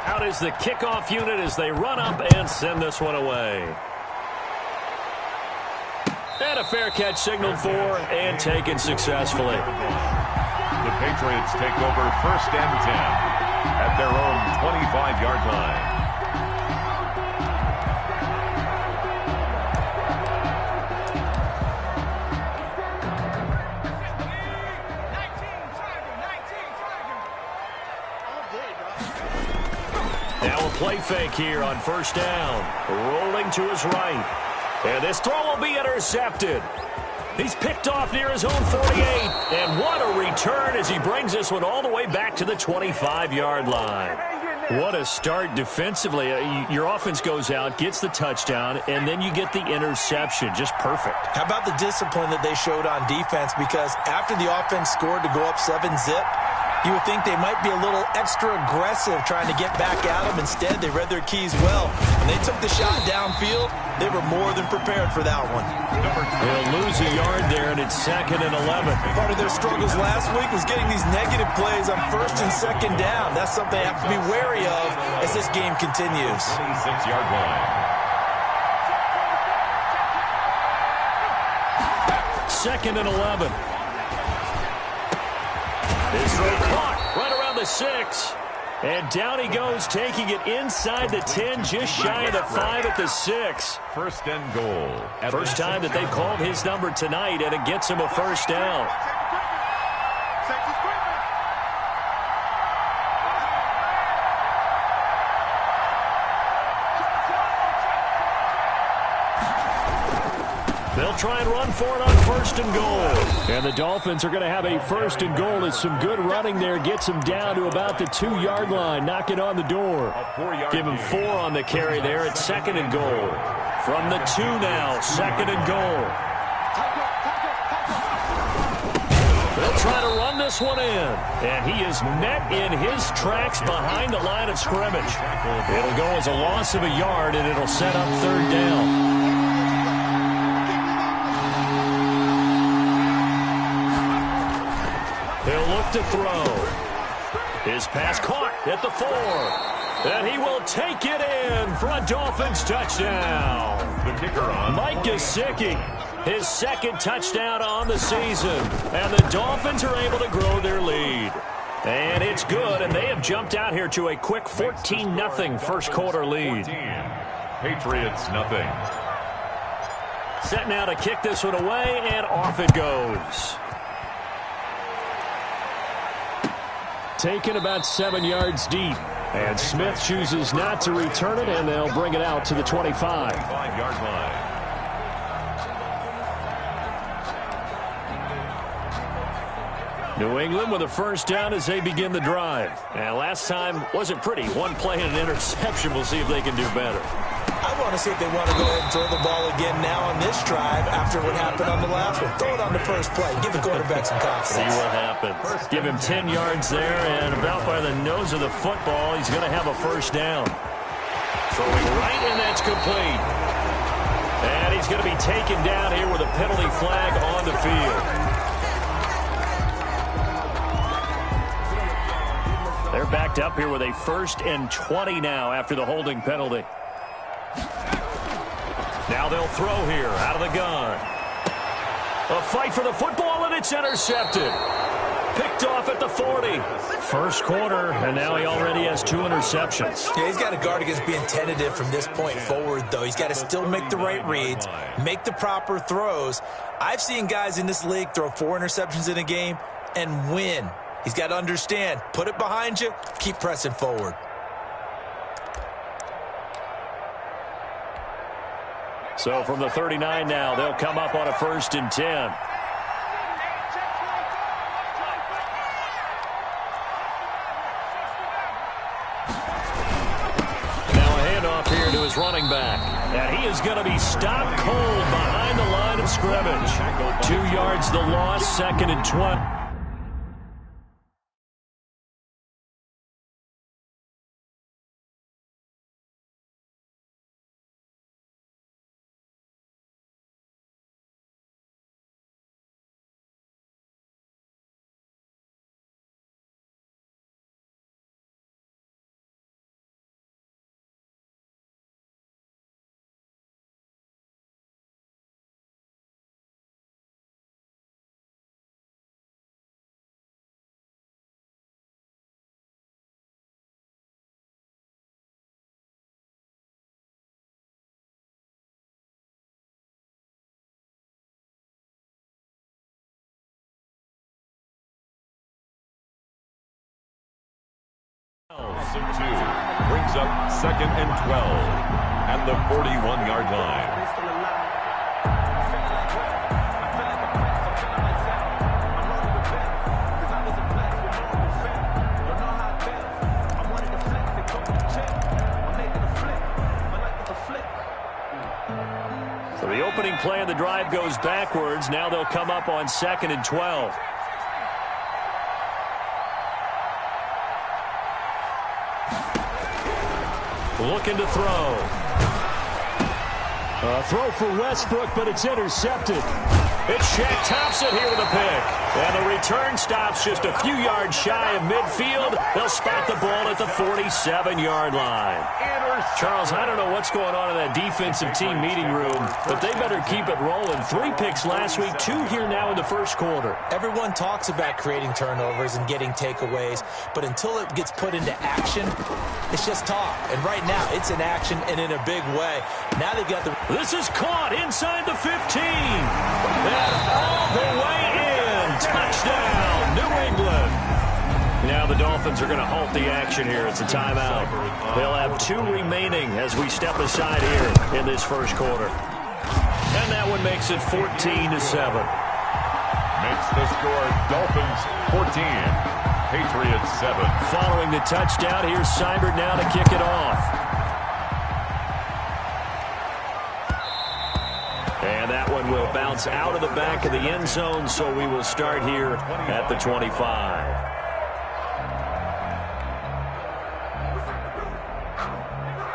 Out is the kickoff unit as they run up and send this one away. And a fair catch signaled for and taken successfully. The Patriots take over 1st and 10 at their own 25-yard line. Now a play fake here on 1st down. Rolling to his right. And this throw will be intercepted. He's picked off near his own 48. And what a return as he brings this one all the way back to the 25-yard line. What a start defensively. Your offense goes out, gets the touchdown, and then you get the interception. Just perfect. How about the discipline that they showed on defense? Because after the offense scored to go up 7-zip, you would think they might be a little extra aggressive trying to get back at them. Instead, they read their keys well. When they took the shot downfield, they were more than prepared for that one. They'll lose a yard there, and it's 2nd and 11. Part of their struggles last week was getting these negative plays on 1st and 2nd down. That's something they have to be wary of as this game continues. 26-yard line. 2nd and 11. His throw caught right around the 6. And down he goes, taking it inside the 10, just shy of the 5 at the 6. 1st and goal. First time that they've called his number tonight, and it gets him a 1st down. They'll try and run for it on 1st and goal. And the Dolphins are going to have a 1st and goal. As some good running there gets him down to about the 2-yard line, knocking on the door. Give him 4 on the carry there at 2nd and goal. From the 2 now, 2nd and goal. They'll try to run this one in. And he is met in his tracks behind the line of scrimmage. It'll go as a loss of a yard, and it'll set up 3rd down. He'll look to throw. His pass caught at the 4. And he will take it in for a Dolphins touchdown. The kicker on. Mike Gesicki, his 2nd touchdown on the season. And the Dolphins are able to grow their lead. And it's good, and they have jumped out here to a quick 14-0 first quarter lead. 14. Patriots nothing. Set now to kick this one away, and off it goes. Taken about 7 yards deep. And Smith chooses not to return it, and they'll bring it out to the 25. 5-yard line. New England with a 1st down as they begin the drive. And last time wasn't pretty. One play and an interception. We'll see if they can do better. I want to see if they want to go ahead and throw the ball again now on this drive after what happened on the last one. Throw it on the first play. Give the quarterback some confidence. See what happens. Give him 10 yards there, and about by the nose of the football, he's going to have a 1st down. Throwing right, and that's complete. And he's going to be taken down here with a penalty flag on the field. They're backed up here with a 1st and 20 now after the holding penalty. Now they'll throw here out of the gun. A fight for the football, and it's intercepted. Picked off at the 40. First quarter, and now he already has 2 interceptions. Yeah, he's got to guard against being tentative from this point forward, though. He's got to still make the right reads, make the proper throws. I've seen guys in this league throw 4 interceptions in a game and win. He's got to understand, put it behind you, keep pressing forward. So from the 39 now, they'll come up on a 1st and 10. Now a handoff here to his running back. And he is going to be stopped cold behind the line of scrimmage. 2 yards the loss, 2nd and 20. Brings up 2nd and 12 at the 41-yard line. So the opening play of the drive goes backwards. Now they'll come up on 2nd and 12. Looking to throw. Throw for Westbrook, but it's intercepted. It's Shaq Thompson here with a pick. And the return stops just a few yards shy of midfield. They'll spot the ball at the 47-yard line. Charles, I don't know what's going on in that defensive team meeting room, but they better keep it rolling. 3 picks last week, 2 here now in the first quarter. Everyone talks about creating turnovers and getting takeaways, but until it gets put into action, it's just talk. And right now, it's in action and in a big way. Now they've got the... This is caught inside the 15. And all the way in. Touchdown, New England. Now the Dolphins are going to halt the action here. It's a timeout. They'll have 2 remaining as we step aside here in this first quarter. And that one makes it 14-7. Makes the score Dolphins 14, Patriots 7. Following the touchdown, here's Seibert now to kick it off. And that one will bounce out of the back of the end zone, so we will start here at the 25.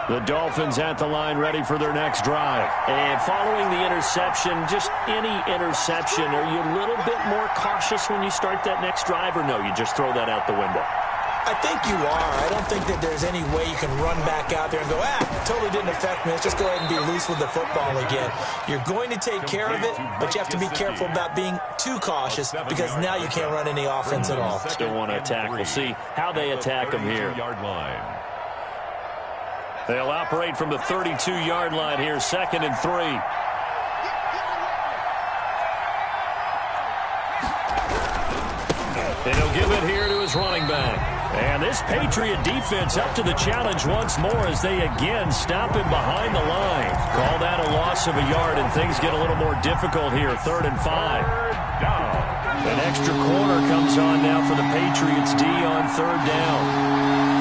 The Dolphins at the line ready for their next drive. And following the interception, just any interception, are you a little bit more cautious when you start that next drive, or no, you just throw that out the window? I think you are. I don't think that there's any way you can run back out there and go, totally didn't affect me. Let's just go ahead and be loose with the football again. You're going to take care of it, but you have to be careful about being too cautious because now you can't run any offense at all. Still want to attack. We'll see how they attack them here. They'll operate from the 32-yard line here, 2nd and 3. And he'll give it here to his running back. And this Patriot defense up to the challenge once more as they again stop him behind the line. Call that a loss of a yard, and things get a little more difficult here, 3rd and 5. An extra corner comes on now for the Patriots D on 3rd down.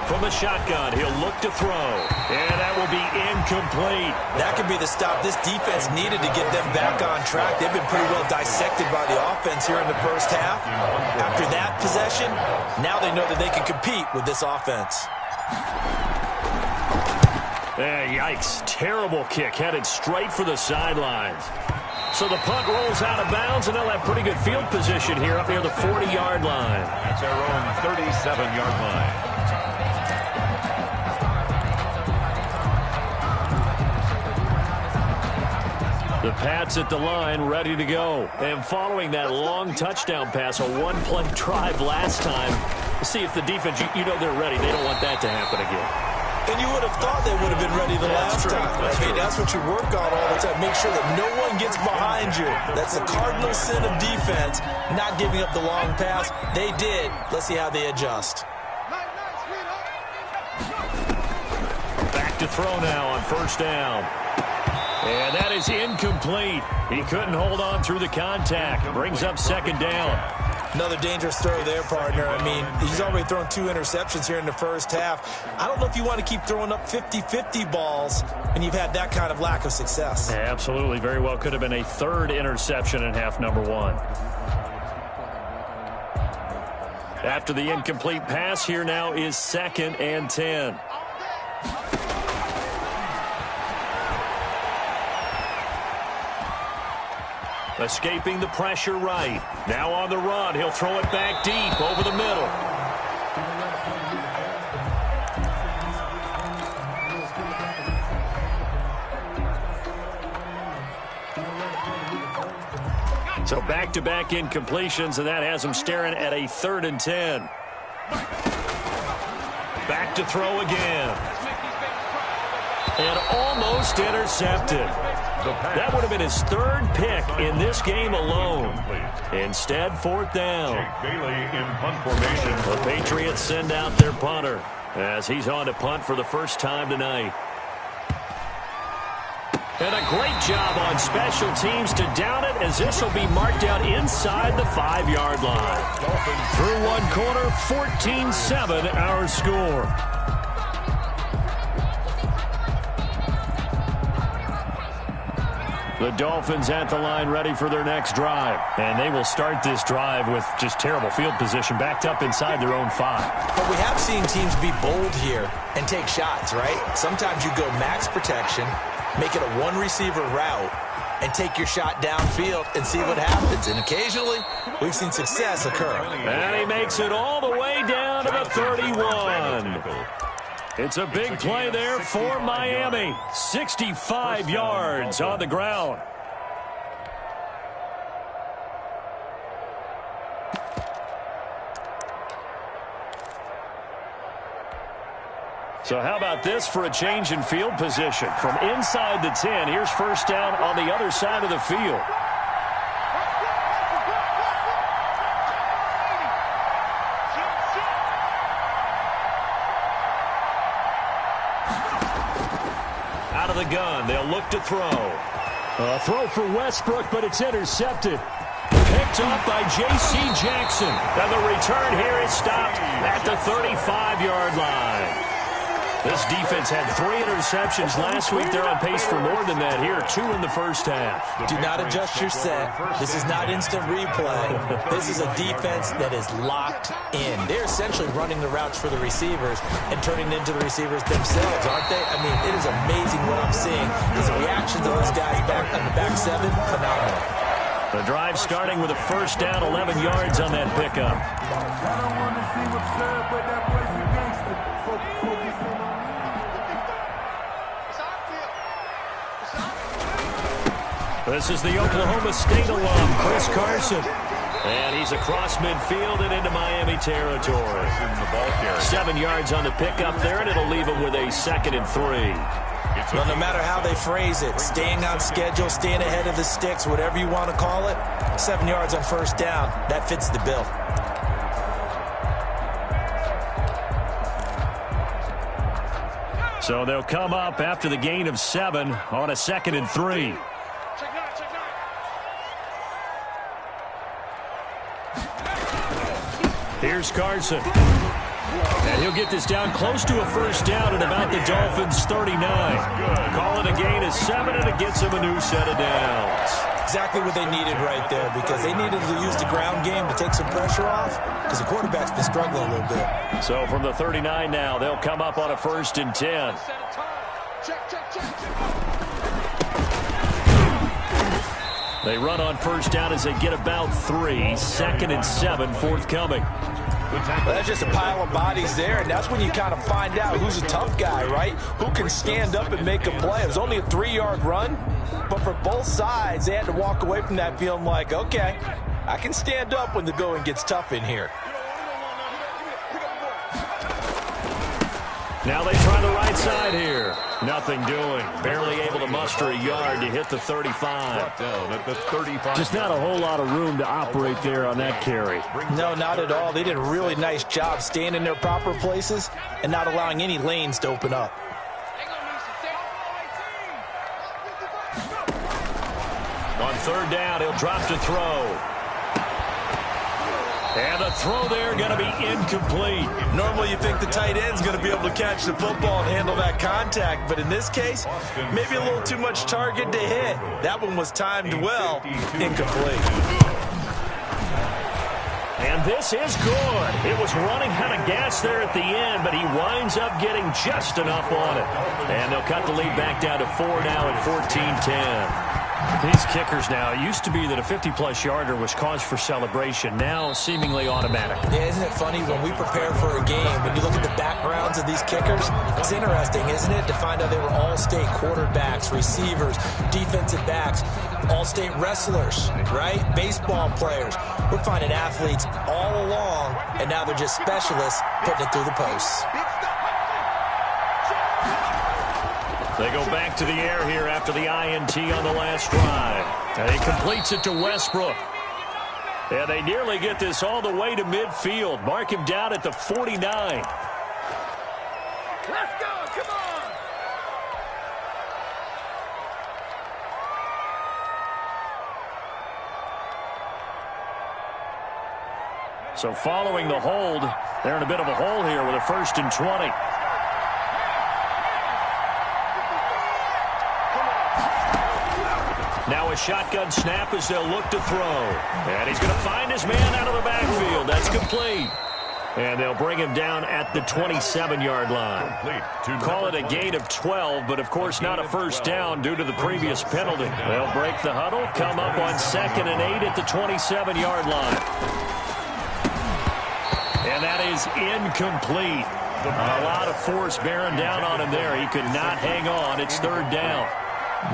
From the shotgun, he'll look to throw. And that will be incomplete. That could be the stop this defense needed to get them back on track. They've been pretty well dissected by the offense here in the first half. After that possession, now they know that they can compete with this offense. Yikes. Terrible kick headed straight for the sidelines. So the punt rolls out of bounds, and they'll have pretty good field position here up near the 40-yard line. That's our own 37-yard line. The Pats at the line, ready to go. And following that long touchdown pass, a one-play drive last time, see if the defense, you know they're ready. They don't want that to happen again. And you would have thought they would have been ready the last time. That's what you work on all the time. Make sure that no one gets behind you. That's the cardinal sin of defense, not giving up the long pass. They did. Let's see how they adjust. Back to throw now on 1st down. And that is incomplete. He couldn't hold on through the contact. Brings up 2nd down. Another dangerous throw there, partner. I mean, he's already thrown 2 interceptions here in the first half. I don't know if you want to keep throwing up 50-50 balls when you've had that kind of lack of success. Yeah, absolutely. Very well could have been a 3rd interception in half number 1. After the incomplete pass, here now is 2nd and 10. Escaping the pressure right. Now on the run. He'll throw it back deep over the middle. So back-to-back incompletions, and that has him staring at a 3rd and 10. Back to throw again. And almost intercepted. That would have been his third pick in this game alone. Instead, fourth down. In punt formation. The Patriots send out their punter as he's on to punt for the first time tonight. And a great job on special teams to down it, as this will be marked out inside the 5-yard line. Through one quarter, 14-7 our score. The Dolphins at the line ready for their next drive. And they will start this drive with just terrible field position, backed up inside their own 5. But we have seen teams be bold here and take shots, right? Sometimes you go max protection, make it a one-receiver route, and take your shot downfield and see what happens. And occasionally, we've seen success occur. And he makes it all the way down to the 31. It's a big play there for Miami. 65 yards on the ground. So how about this for a change in field position? From inside the 10, here's first down on the other side of the field. Out of the gun, they'll look to throw. A throw for Westbrook, but it's intercepted. Picked off by J.C. Jackson. And the return here is stopped at the 35-yard line. This defense had 3 interceptions last week. They're on pace for more than that here. 2 in the first half. Do not adjust your set. This is not instant replay. This is a defense that is locked in. They're essentially running the routes for the receivers and turning into the receivers themselves, aren't they? I mean, it is amazing what I'm seeing. Because the reactions of those guys back on the back 7, phenomenal. The drive starting with a first down, 11 yards on that pickup. This is the Oklahoma State alum, Chris Carson. And he's across midfield and into Miami territory. 7 yards on the pickup there, and it'll leave him with a 2nd and 3. Well, no matter how they phrase it, staying on schedule, staying ahead of the sticks, whatever you want to call it, 7 yards on first down, that fits the bill. So they'll come up after the gain of 7 on a 2nd and 3. Here's Carson. And he'll get this down close to a first down at about the Dolphins' 39. Call it a gain of 7, and it gets them a new set of downs. Exactly what they needed right there, because they needed to use the ground game to take some pressure off, because the quarterback's been struggling a little bit. So from the 39 now, they'll come up on a 1st and 10. They run on first down as they get about 3. 2nd and 7 forthcoming. Well, that's just a pile of bodies there, and that's when you kind of find out who's a tough guy, right? Who can stand up and make a play. It was only a 3-yard run, but for both sides, they had to walk away from that feeling like, okay, I can stand up when the going gets tough in here. Now they try the right side here. Nothing doing. Barely able to muster a yard to hit the 35. Just not a whole lot of room to operate there on that carry. No, not at all. They did a really nice job staying in their proper places and not allowing any lanes to open up. On 3rd down, he'll drop to throw. And the throw there going to be incomplete. Normally you think the tight end's going to be able to catch the football and handle that contact, but in this case, maybe a little too much target to hit. That one was timed well. Incomplete. And this is good. It was running out of gas there at the end, but he winds up getting just enough on it. And they'll cut the lead back down to 4 now at 14-10. These kickers now, it used to be that a 50-plus yarder was cause for celebration. Now, seemingly automatic. Yeah, isn't it funny when we prepare for a game, when you look at the backgrounds of these kickers, it's interesting, isn't it, to find out they were all-state quarterbacks, receivers, defensive backs, all-state wrestlers, right? Baseball players. We're finding athletes all along, and now they're just specialists putting it through the posts. They go back to the air here after the INT on the last drive. And he completes it to Westbrook. And they nearly get this all the way to midfield. Mark him down at the 49. Let's go, come on! So following the hold, they're in a bit of a hole here with a 1st and 20. Now a shotgun snap as they'll look to throw. And he's going to find his man out of the backfield. That's complete. And they'll bring him down at the 27-yard line. Call it a gain of 12, but of course not a first down due to the previous penalty. They'll break the huddle, come up on 2nd and 8 at the 27-yard line. And that is incomplete. A lot of force bearing down on him there. He could not hang on. It's 3rd down.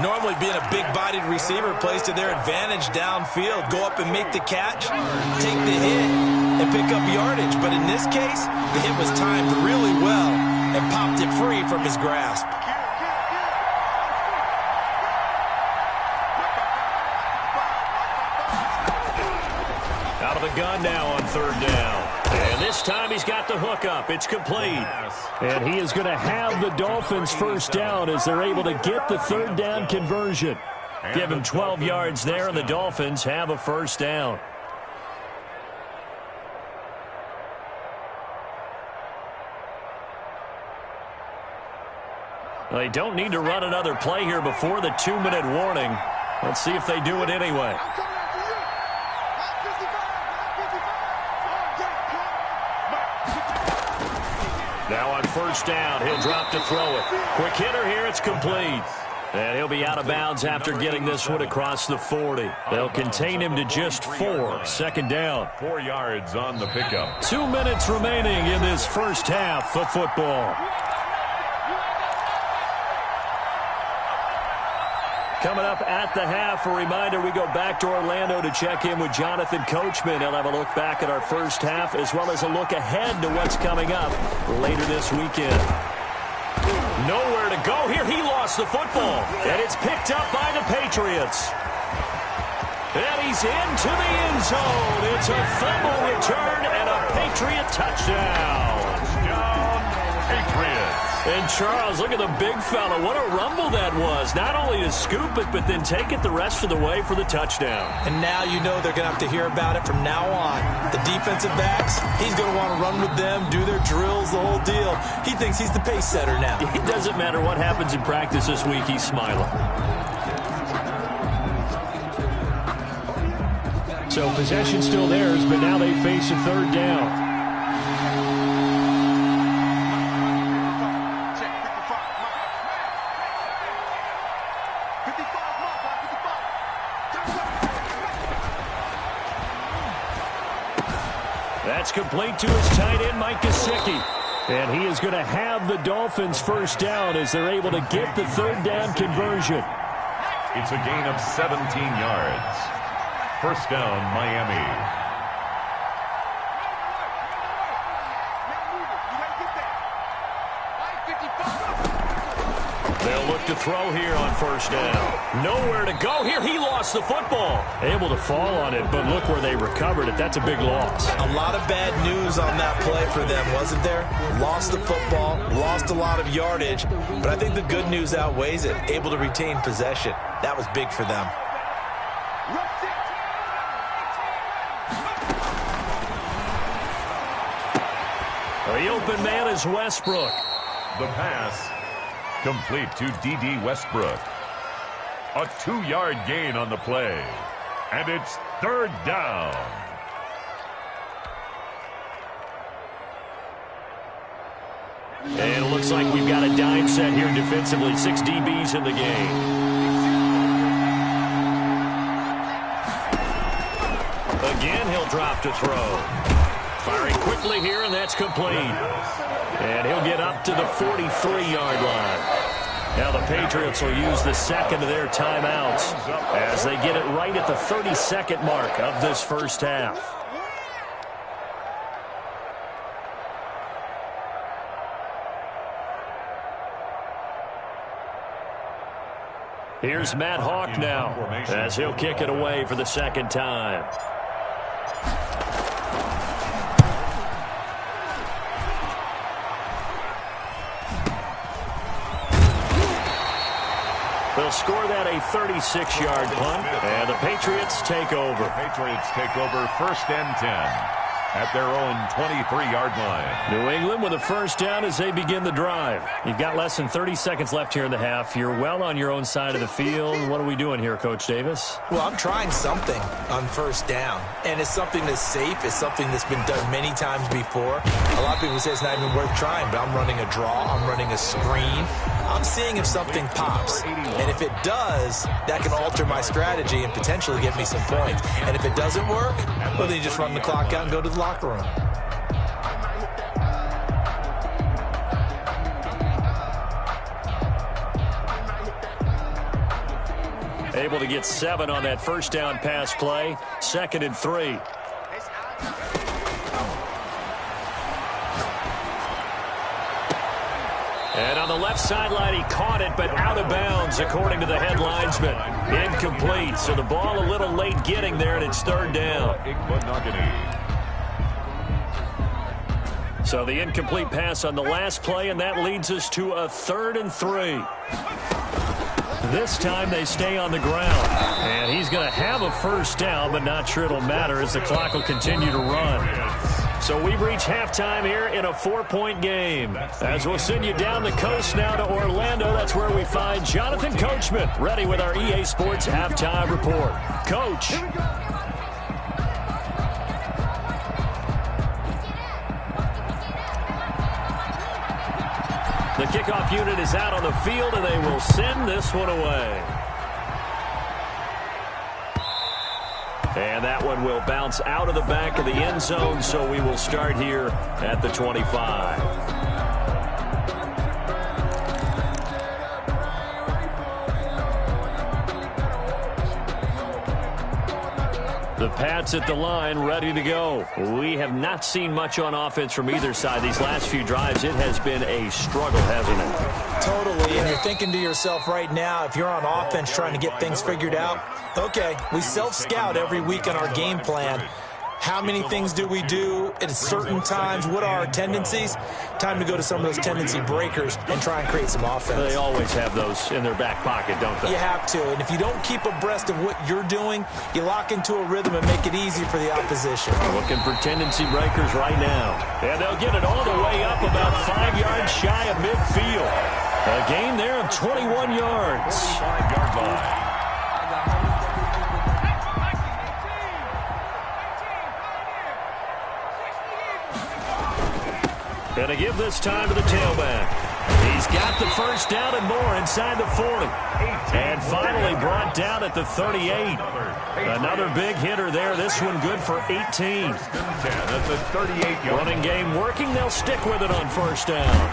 Normally being a big-bodied receiver plays to their advantage downfield. Go up and make the catch, take the hit, and pick up yardage. But in this case, the hit was timed really well and popped it free from his grasp. Out of the gun now on 3rd down. And this time he's got the hook up. It's complete. And he is going to have the Dolphins' first down as they're able to get the 3rd down conversion. Give him 12 yards there, and the Dolphins have a first down. They don't need to run another play here before the 2-minute warning. Let's see if they do it anyway. Now on 1st down, he'll drop to throw it. Quick hitter here, it's complete. And he'll be out of bounds after getting this one across the 40. They'll contain him to just 4. 2nd down. 4 yards on the pickup. 2 minutes remaining in this first half of football. Coming up at the half, a reminder, we go back to Orlando to check in with Jonathan Coachman. He'll have a look back at our first half as well as a look ahead to what's coming up later this weekend. Nowhere to go here. He lost the football, and it's picked up by the Patriots. And he's into the end zone. It's a fumble return and a Patriot touchdown. Touchdown, Patriots. And Charles, look at the big fella. What a rumble that was. Not only to scoop it, but then take it the rest of the way for the touchdown. And now you know they're going to have to hear about it from now on. The defensive backs, he's going to want to run with them, do their drills, the whole deal. He thinks he's the pace setter now. It doesn't matter what happens in practice this week. He's smiling. So possession still theirs, but now they face a 3rd down. That's complete to his tight end, Mike Gesicki. And he is going to have the Dolphins' first down as they're able to get the 3rd down conversion. It's a gain of 17 yards. First down, Miami. They'll look to throw here on 1st down. Nowhere to go here. He lost the football. Able to fall on it, but look where they recovered it. That's a big loss. A lot of bad news on that play for them, wasn't there? Lost the football, lost a lot of yardage, but I think the good news outweighs it. Able to retain possession. That was big for them. The open man is Westbrook. The pass complete to D.D. Westbrook. A 2-yard gain on the play. And it's 3rd down. And it looks like we've got a dime set here defensively. 6 DBs in the game. Again, he'll drop to throw. Firing quickly here, and that's complete. And he'll get up to the 43-yard line. Now the Patriots will use the second of their timeouts as they get it right at the 32nd mark of this first half. Here's Matt Hawk now as he'll kick it away for the second time. They'll score that a 36-yard punt, and the Patriots take over. The Patriots take over 1st and 10 at their own 23-yard line. New England with a first down as they begin the drive. You've got less than 30 seconds left here in the half. You're well on your own side of the field. What are we doing here, Coach Davis? Well, I'm trying something on first down, and it's something that's safe. It's something that's been done many times before. A lot of people say it's not even worth trying, but I'm running a draw. I'm running a screen. I'm seeing if something pops, and if it does, that can alter my strategy and potentially get me some points. And if it doesn't work, well, then you just run the clock out and go to the locker room. Able to get 7 on that first down pass play. 2nd and 3. And on the left sideline, he caught it, but out of bounds, according to the head linesman. Incomplete, so the ball a little late getting there, and it's 3rd down. So the incomplete pass on the last play, and that leads us to a 3rd and 3. This time they stay on the ground. And he's going to have a first down, but not sure it'll matter as the clock will continue to run. So we've reached halftime here in a 4-point game. As we'll send you down the coast now to Orlando, that's where we find Jonathan Coachman, ready with our EA Sports Halftime Report. Coach. The kickoff unit is out on the field, and they will send this one away. And that one will bounce out of the back of the end zone, so we will start here at the 25. The Pats at the line, ready to go. We have not seen much on offense from either side these last few drives. It has been a struggle, hasn't it? Totally, and you're thinking to yourself right now, if you're on offense trying to get things figured out, okay, we self-scout every week on our game plan. How many things do we do at certain times? What are our tendencies? Time to go to some of those tendency breakers and try and create some offense. They always have those in their back pocket, don't they? You have to, and if you don't keep abreast of what you're doing, you lock into a rhythm and make it easy for the opposition. Looking for tendency breakers right now. And they'll get it all the way up about 5 yards shy of midfield. A gain there of 21 yards. 45-yard line. And to give this time to the tailback. He's got the first down and more inside the 40. And finally brought down at the 38. Another big hitter there. This one good for 18. That's a 38-yard. Running game working. They'll stick with it on first down.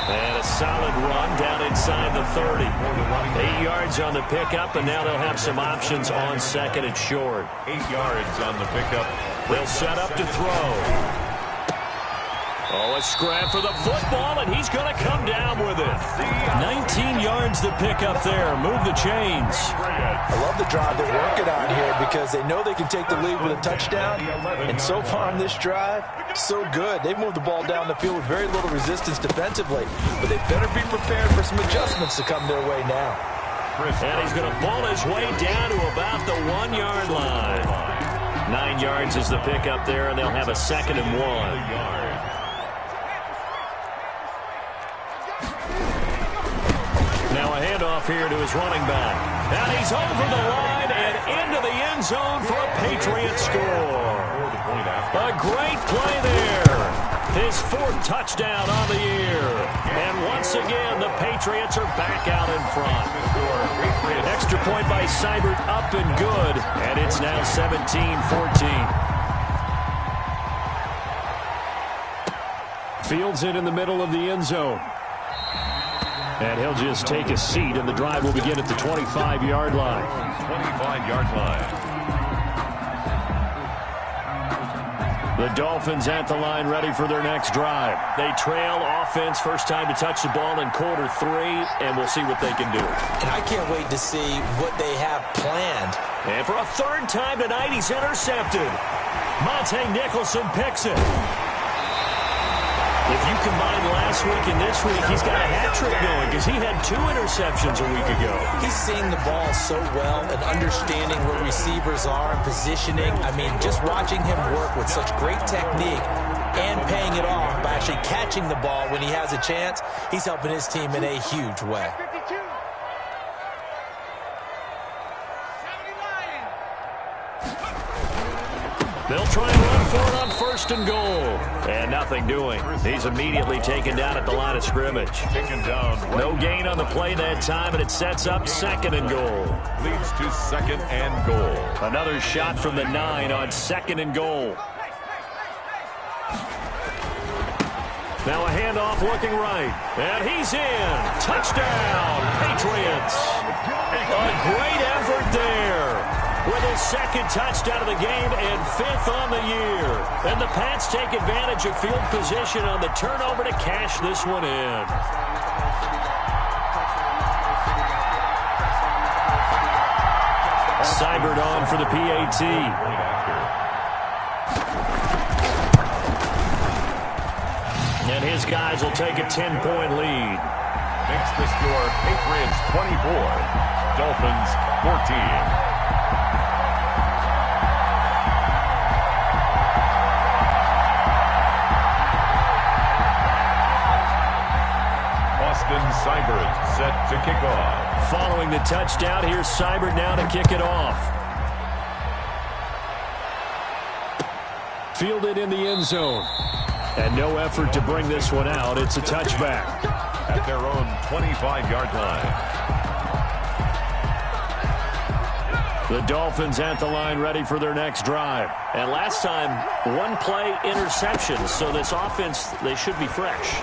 And a solid run down inside the 30. 8 yards on the pickup, and now they'll have some options on 2nd and short. 8 yards on the pickup. They'll set up to throw. Oh, a scrap for the football, and he's going to come down with it. 19 yards to pick up there. Move the chains. I love the drive they're working on here because they know they can take the lead with a touchdown. And so far on this drive, so good. They've moved the ball down the field with very little resistance defensively. But they better be prepared for some adjustments to come their way now. And he's going to ball his way down to about the 1-yard line. 9 yards is the pickup there, and they'll have a 2nd and 1. Now a handoff here to his running back. And he's over the line and into the end zone for a Patriot score. A great play there. His 4th touchdown on the year. And once again, the Patriots are back out in front. Extra point by Seibert up and good. And it's now 17-14. Fields it in the middle of the end zone. And he'll just take a seat, and the drive will begin at the 25-yard line. 25-yard line. The Dolphins at the line ready for their next drive. They trail offense, first time to touch the ball in quarter 3, and we'll see what they can do. And I can't wait to see what they have planned. And for a third time tonight, he's intercepted. Monte Nicholson picks it. If you combine last week and this week, he's got a hat trick going because he had 2 interceptions a week ago. He's seeing the ball so well and understanding where receivers are and positioning. I mean, just watching him work with such great technique and paying it off by actually catching the ball when he has a chance, he's helping his team in a huge way. They'll try and run for it on first and goal. And nothing doing. He's immediately taken down at the line of scrimmage. Taken down. No gain on the play that time, and it sets up second and goal. Leads to second and goal. Another shot from the 9 on second and goal. Now a handoff looking right. And he's in. Touchdown, Patriots. A great effort there. With his second touchdown of the game and 5th on the year. And the Pats take advantage of field position on the turnover to cash this one in. Seibert on for the PAT. And his guys will take a 10-point lead. Makes the score Patriots 24, Dolphins 14. Seibert set to kick off. Following the touchdown, here's Seibert now to kick it off. Fielded in the end zone. And no effort to bring this one out. It's a touchback. At their own 25-yard line. The Dolphins at the line ready for their next drive. And last time, 1-play interception. So this offense, they should be fresh.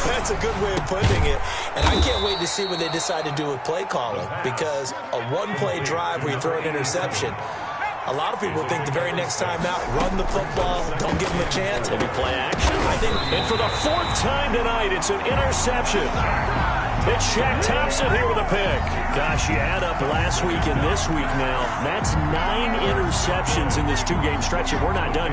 That's a good way of putting it. And I can't wait to see what they decide to do with play calling. Because a 1-play drive where you throw an interception, a lot of people think the very next time out, run the football, don't give them a chance. Maybe play action. I think. And for the 4th time tonight, it's an interception. It's Shaq Thompson here with a pick. Gosh, you add up last week and this week now. That's 9 interceptions in this 2-game stretch, and we're not done.